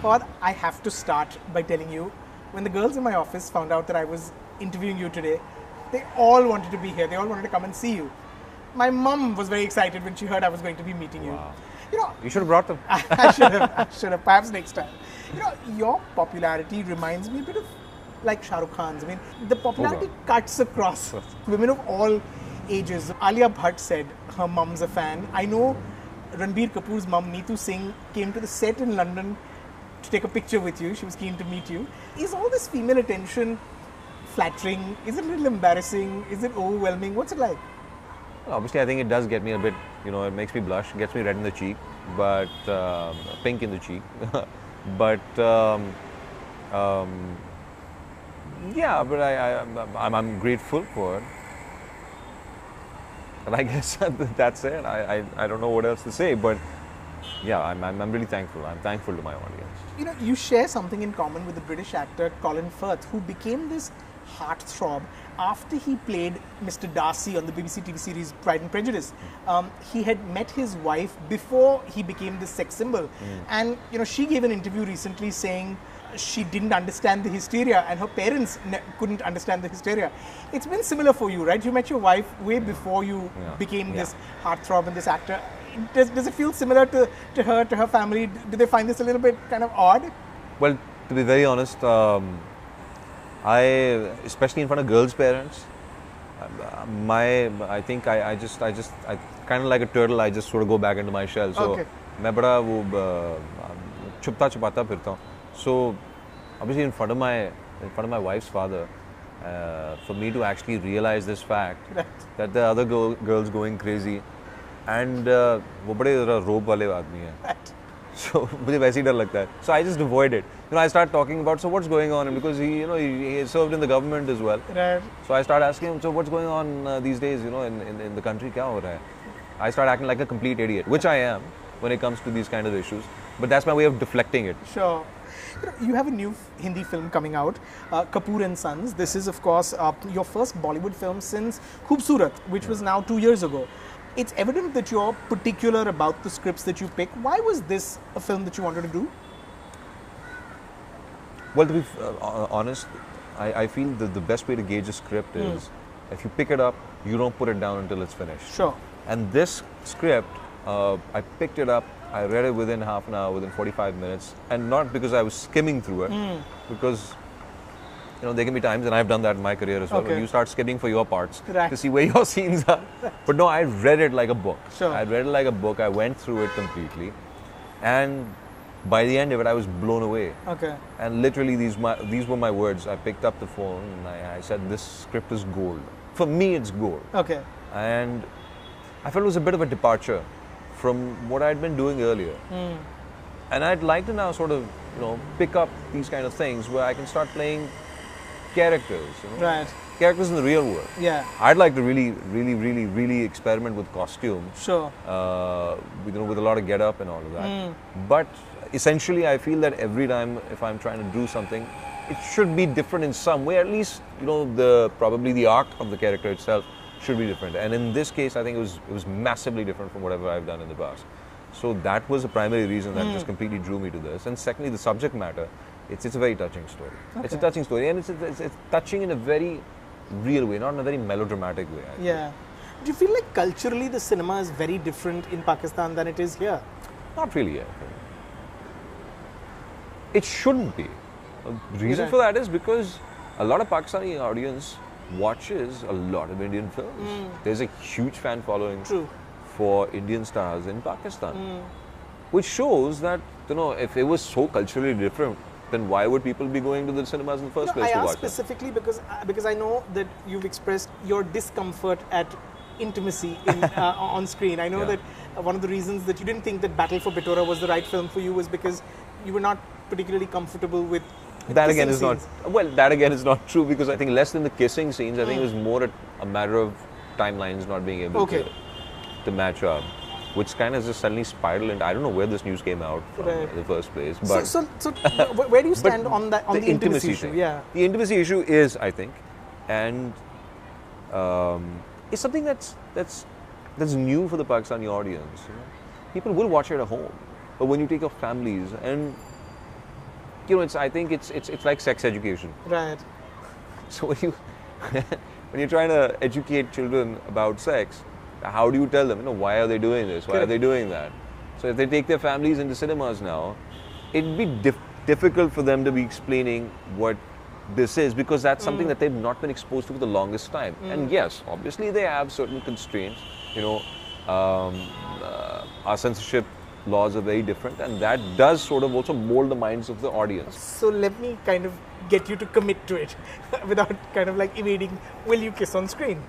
Fawad, I have to start by telling you, when the girls in my office found out that I was interviewing you today, they all wanted to be here. They all wanted to come and see you. My mum was very excited when she heard I was going to be meeting you. Wow. You know, You should have brought them. I should have. I should have. Perhaps next time. You know, your popularity reminds me a bit of like Shah Rukh Khan's. I mean, the popularity cuts across women of all ages. Alia Bhatt said her mum's a fan. I know Ranbir Kapoor's mum, Neetu Singh, came to the set in London to take a picture with you. She was keen to meet you. Is all this female attention flattering? Is it a little embarrassing? Is it overwhelming? What's it like? Well, obviously, I think it does get me a bit, it makes me blush, gets me red in the cheek, but pink in the cheek. But yeah, but I'm grateful for it. And I guess that's it. I don't know what else to say, but yeah, I'm really thankful. I'm thankful to my audience. You know, you share something in common with the British actor Colin Firth, who became this heartthrob after he played Mr. Darcy on the BBC TV series Pride and Prejudice. He had met his wife before he became this sex symbol. And, she gave an interview recently saying she didn't understand the hysteria and her parents couldn't understand the hysteria. It's been similar for you, right? You met your wife way before you became this heartthrob and this actor. Does it feel similar to her, to her family? Do they find this a little bit kind of odd? Well, to be very honest, especially in front of girls' parents, I think I kind of like a turtle. I just sort of go back into my shell. So, मैं बड़ा वो छुपता छुपाता फिरता हूँ. So, obviously in front of my wife's father, for me to actually realize this fact that the other girls going crazy, and वो बड़े रोब वाले आदमी हैं. So मुझे वैसे ही डर लगता है. So I just avoid it. I start talking about so what's going on, and because he served in the government as well. Right. So I start asking him, so what's going on these days, in the country, क्या हो रहा है? I start acting like a complete idiot, which I am when it comes to these kind of issues. But that's my way of deflecting it. Sure. You have a new Hindi film coming out, Kapoor and Sons. This is, of course, your first Bollywood film since Khoobsurat, which was now 2 years ago. It's evident that you're particular about the scripts that you pick. Why was this a film that you wanted to do? Well, to be honest, I feel that the best way to gauge a script is if you pick it up, you don't put it down until it's finished. Sure. And this script, I picked it up, I read it within half an hour, within 45 minutes, and not because I was skimming through it, because there can be times, and I've done that in my career as well, when you start skimming for your parts to see where your scenes are. But no, I read it like a book. Sure. I read it like a book, I went through it completely, and by the end of it, I was blown away. Okay. And literally, these were my words. I picked up the phone and I said, this script is gold. For me, it's gold. Okay. And I felt it was a bit of a departure from what I'd been doing earlier. And I'd like to now sort of, pick up these kind of things where I can start playing characters. Right. Characters in the real world. Yeah. I'd like to really experiment with costume. Sure. With a lot of get-up and all of that. But essentially, I feel that every time if I'm trying to do something, it should be different in some way. At least, probably the arc of the character itself should be different. And in this case, I think it was massively different from whatever I've done in the past. So that was the primary reason that just completely drew me to this. And secondly, the subject matter. It's a very touching story. Okay. It's a touching story, and it's touching in a very real way, not in a very melodramatic way. Yeah. Do you feel like culturally the cinema is very different in Pakistan than it is here? Not really, I think. It shouldn't be. The reason for that is because a lot of Pakistani audience watches a lot of Indian films. There's a huge fan following for Indian stars in Pakistan, which shows that, if it was so culturally different, then why would people be going to the cinemas in the first place to watch I ask specifically because I know that you've expressed your discomfort at intimacy on screen. I know that one of the reasons that you didn't think that Battle for Pitora was the right film for you was because you were not particularly comfortable with that again is scenes. That again is not true, because I think less than the kissing scenes, I think it was more a matter of timelines not being able to match up, which kind of just suddenly spiraled, and I don't know where this news came out from in the first place. But so where do you stand on the intimacy issue? Thing. Yeah, the intimacy issue is, I think, and it's something that's new for the Pakistani audience. People will watch it at home, but when you take your families, and you know, I think it's like sex education. Right. So when you're trying to educate children about sex, how do you tell them? You know, why are they doing this? Why are they doing that? So if they take their families into cinemas now, it'd be difficult for them to be explaining what this is, because that's something that they've not been exposed to for the longest time. And yes, obviously they have certain constraints. You know, our censorship laws are very different, and that does sort of also mold the minds of the audience. So let me kind of get you to commit to it without kind of like evading, will you kiss on screen?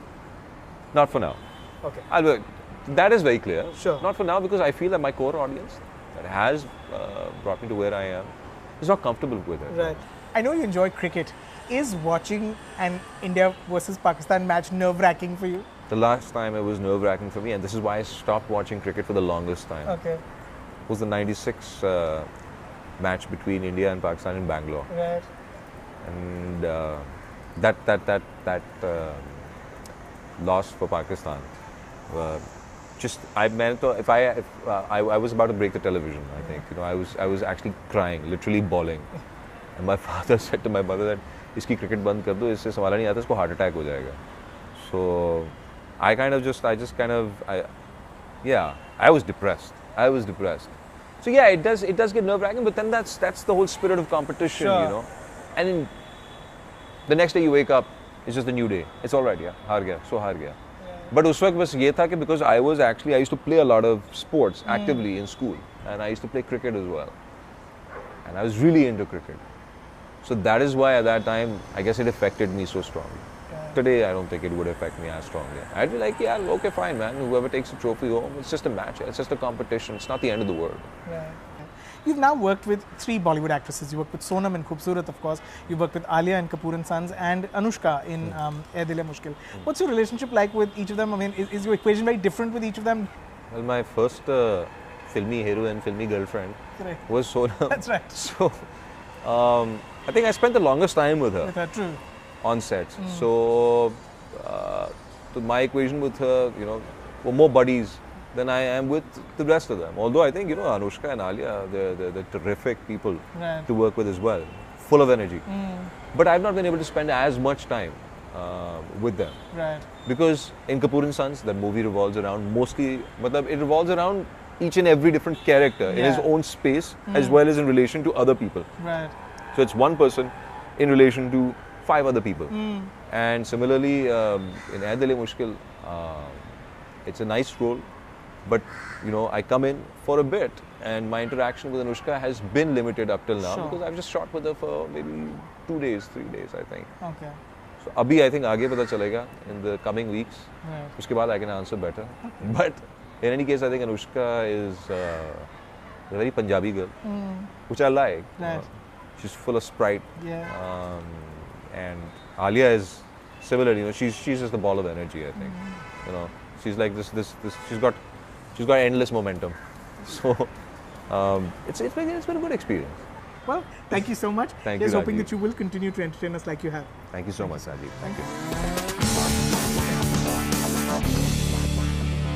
Not for now. Okay. That is very clear. Sure. Not for now, because I feel that my core audience that has brought me to where I am is not comfortable with it. Right. I know you enjoy cricket. Is watching an India versus Pakistan match nerve-wracking for you? The last time it was nerve-wracking for me, and this is why I stopped watching cricket for the longest time. Okay. Was the '96 match between India and Pakistan in Bangalore. Right. And that loss for Pakistan. I was about to break the television. I think, you know, I was actually crying, literally bawling. And my father said to my mother that इसकी cricket बंद कर दो, इससे संभाला नहीं आता, इसको heart attack हो जाएगा. So I was depressed. So yeah, it does get nerve-wracking, but then that's the whole spirit of competition, you know. And the next day you wake up, it's just a new day. It's all right, yeah, हार गया. But उस वक्त बस ये था कि because I used to play a lot of sports actively in school, and I used to play cricket as well, and I was really into cricket. So that is why at that time, I guess it affected me so strongly. Today, I don't think it would affect me as strongly. I'd be like, yeah, okay, fine, man. Whoever takes the trophy home, it's just a match. It's just a competition. It's not the end of the world. Right. You've now worked with 3 Bollywood actresses. You worked with Sonam in Khoobsurat, of course. You worked with Alia in Kapoor and Sons, and Anushka in Ae Dil Hai Mushkil. What's your relationship like with each of them? I mean, is your equation very different with each of them? Well, my first filmy heroine, filmy girlfriend was Sonam. That's right. So, I think I spent the longest time with her. With her, true. On sets. So my equation with her, you know, were more buddies than I am with the rest of them. Although I think, you know, Anushka and Alia, they're terrific people to work with as well, full of energy. But I've not been able to spend as much time with them. Right. Because in Kapoor and Sons, that movie revolves around it revolves around each and every different character in his own space, as well as in relation to other people. Right. So it's one person in relation to 5 other people. And similarly, in Ae Dil Hai Mushkil, it's a nice role, but you know, I come in for a bit, and my interaction with Anushka has been limited up till now, because I've just shot with her for maybe 2 days, 3 days, I think. Okay. So abhi I think आगे पता चलेगा in the coming weeks. Right. उसके बाद I can answer better. But in any case, I think Anushka is a very Punjabi girl, which I like. Right. She's full of sprite. Yeah. And Alia is similar, you know, she's just the ball of energy, I think. You know, she's like this she's got endless momentum. So it's been a good experience. Well, thank you so much. Thank you, Just hoping Rajeev. that you will continue to entertain us like you have. Thank you so much, Rajeev. Thank you.